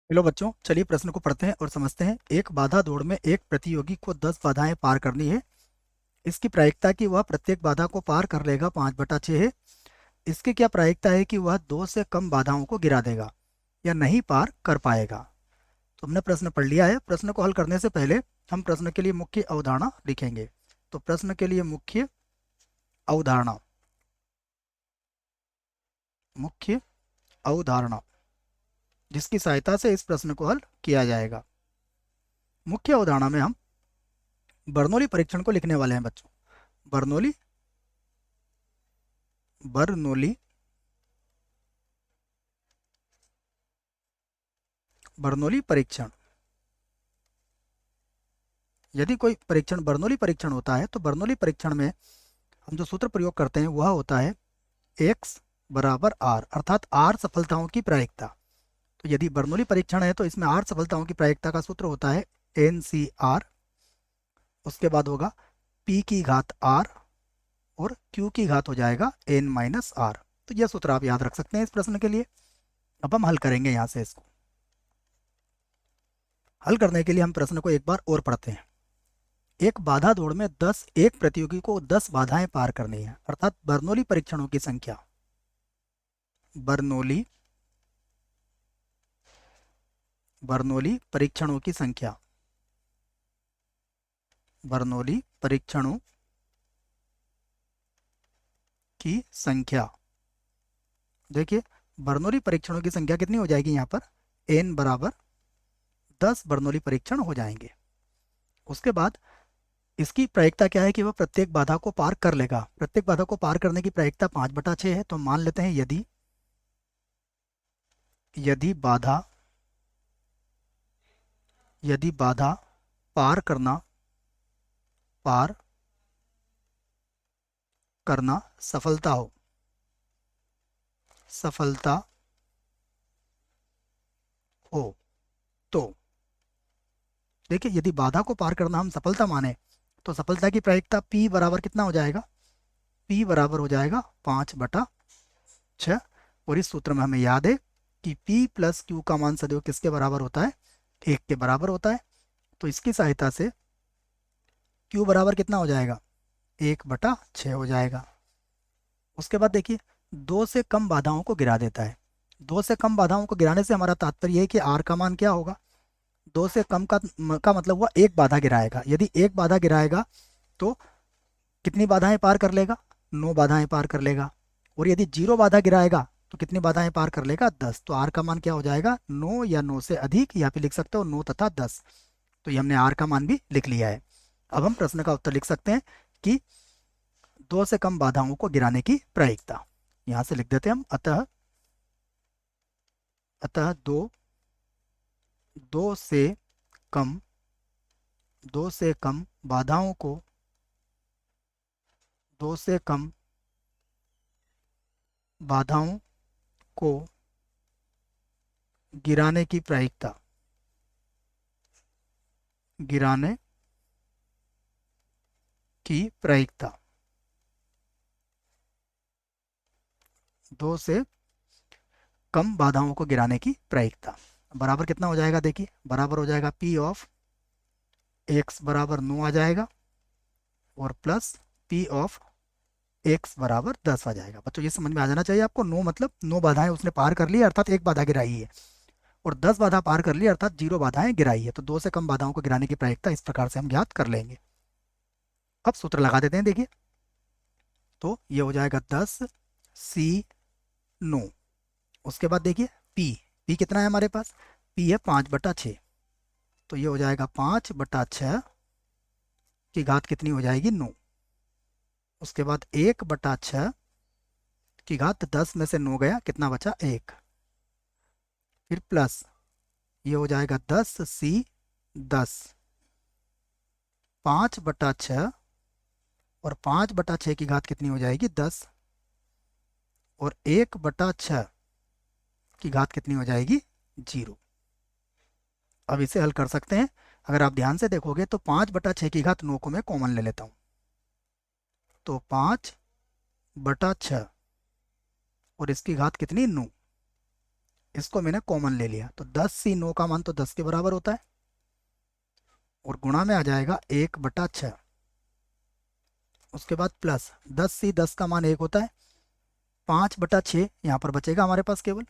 Hello बच्चों, चलिए प्रश्न को पढ़ते हैं और समझते हैं। एक बाधा दौड़ में एक प्रतियोगी को 10 बाधाएं पार करनी है। इसकी प्रायिकता कि वह प्रत्येक बाधा को पार कर लेगा 5/6 है। इसकी क्या प्रायिकता है कि वह 2 से कम बाधाओं को गिरा देगा या नहीं पार कर पाएगा। तो हमने प्रश्न पढ़ लिया है। प्रश्न को हल करने से पहले हम प्रश्न के लिए मुख्य अवधारणा लिखेंगे। तो प्रश्न के लिए मुख्य अवधारणा, मुख्य अवधारणा जिसकी सहायता से इस प्रश्न को हल किया जाएगा। मुख्य अवधारणा में हम बर्नौली परीक्षण को लिखने वाले हैं बच्चों। बर्नौली बर्नौली बर्नौली परीक्षण। यदि कोई परीक्षण बर्नौली परीक्षण होता है तो बर्नौली परीक्षण में हम जो सूत्र प्रयोग करते हैं वह होता है x बराबर r, अर्थात r सफलताओं की प्रायिकता। तो यदि बर्नौली परीक्षण है तो इसमें r सफलताओं की प्रायिकता का सूत्र होता है NCR। उसके बाद होगा p की घात r और q की घात हो जाएगा n-r। तो यह सूत्र आप याद रख सकते हैं इस प्रश्न के लिए। अब हम हल करेंगे यहाँ से इसको। हल करने के लिए हम प्रश्न को एक बार और पढ़ते हैं। एक बाधा दौड़ में 10 एक प्रतियोगी को 10 बाधाएं पार करनी है, अर्थात बर्नौली परीक्षणों की संख्या, बर्नौली बर्नौली परीक्षणों की संख्या, बर्नौली परीक्षणों की संख्या। देखिए, बर्नौली परीक्षणों की संख्या कितनी हो जाएगी यहाँ पर, n बराबर 10 बर्नौली परीक्षण हो जाएंगे। उसके बाद इसकी प्रायिकता क्या है कि वह प्रत्येक बाधा को पार कर लेगा। प्रत्येक बाधा को पार करने की प्रायिकता 5/6 है। तो मान लेते हैं यदि यदि बाधा यदि बाधा पार करना सफलता हो तो देखिए, यदि बाधा को पार करना हम सफलता माने तो सफलता की प्रायिकता P बराबर कितना हो जाएगा, P बराबर हो जाएगा 5/6। और इस सूत्र में हमें याद है कि P प्लस Q का मान सदैव किसके बराबर होता है, 1 के बराबर होता है। तो इसकी सहायता से Q बराबर कितना हो जाएगा, 1/6 हो जाएगा। उसके बाद देखिए, 2 से कम बाधाओं को गिरा देता है। 2 से कम बाधाओं को गिराने से हमारा तात्पर्य है कि R का मान क्या होगा, 2 से कम का मतलब हुआ एक बाधा गिराएगा। यदि एक बाधा गिराएगा तो कितनी बाधाएं पार कर लेगा, 9 बाधाएं पार कर लेगा। और यदि 0 बाधा गिराएगा तो कितनी बाधाएं पार कर लेगा, 10। तो आर का मान क्या हो जाएगा, 9 या 9 से अधिक, या फिर लिख सकते हो 9 तथा 10। तो ये हमने आर का मान भी लिख लिया है। अब हम प्रश्न का उत्तर लिख सकते हैं कि 2 से कम बाधाओं को गिराने की प्रायिकता। यहां से लिख देते हैं हम, अतः अतः दो से कम 2 से कम बाधाओं को 2 से कम बाधाओं को गिराने की प्रायिकता, गिराने की प्रायिकता 2 से कम बाधाओं को गिराने की प्रायिकता बराबर कितना हो जाएगा, देखिए बराबर हो जाएगा P ऑफ x बराबर 9 आ जाएगा और प्लस P ऑफ x बराबर 10 आ जाएगा। बच्चों ये समझ में आ जाना चाहिए आपको। 9 मतलब 9 बाधाएं उसने पार कर ली, अर्थात एक बाधा गिराई है, और 10 बाधा पार कर ली अर्थात 0 बाधाएं गिराई है। तो 2 से कम बाधाओं को गिराने की प्रायिकता इस प्रकार से हम ज्ञात कर लेंगे। अब सूत्र लगा देते हैं। देखिए, तो ये हो जाएगा 10 C 9। उसके बाद देखिए P कितना है हमारे पास, P है 5/6। तो ये हो जाएगा 5/6 की घात कितनी हो जाएगी, 9। उसके बाद 1/6 की घात 10 में से 9 गया, कितना बचा, 1। फिर प्लस ये हो जाएगा 10C 10, 5/6 और 5/6 की घात कितनी हो जाएगी, 10। और 1/6 की घात कितनी हो जाएगी, 0। अब इसे हल कर सकते हैं। अगर आप ध्यान से देखोगे तो 5/6 की घात 9 को मैं कॉमन ले लेता हूँ। तो 5/6 और इसकी घात कितनी, 9। इसको मैंने कॉमन ले लिया, तो 10c9 का मान तो 10 के बराबर होता है, और गुणा में आ जाएगा 1/6। उसके बाद प्लस 10c10 का मान 1 होता है, 5/6 यहाँ पर बचेगा हमारे पास केवल,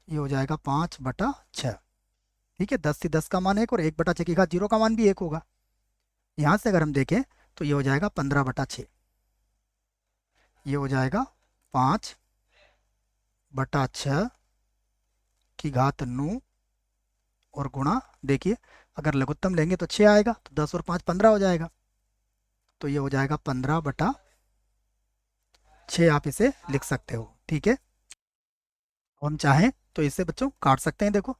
ये हो जाएगा 5/6। ठीक है, 10c10 का मान 1 और 1/6 की घात 0 का मान भी 1 होगा। यहाँ से अगर हम देखें तो ये हो जाएगा 15/6, ये हो जाएगा 5/6 की घात 9, और गुणा, देखिए अगर लघुत्तम लेंगे तो 6 आएगा, तो 10 और 5 15 हो जाएगा, तो ये हो जाएगा 15/6 आप इसे लिख सकते हो। ठीक है, हम चाहें तो इसे बच्चों काट सकते हैं। देखो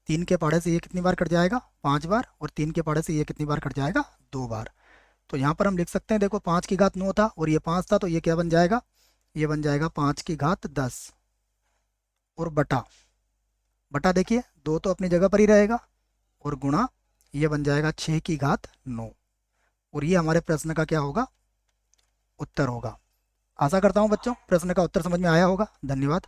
3 के पहाड़े से ये कितनी बार कट जाएगा, 5 बार, और 3 के पहाड़े से ये कितनी बार कट जाएगा, 2 बार। तो यहाँ पर हम लिख सकते हैं, देखो 5 की घात 9 था और ये 5 था, तो ये क्या बन जाएगा, ये बन जाएगा 5 की घात 10, और बटा बटा देखिए 2 तो अपनी जगह पर ही रहेगा, और गुणा ये बन जाएगा 6 की घात 9, और ये हमारे प्रश्न का क्या होगा, उत्तर होगा। आशा करता हूँ बच्चों प्रश्न का उत्तर समझ में आया होगा। धन्यवाद।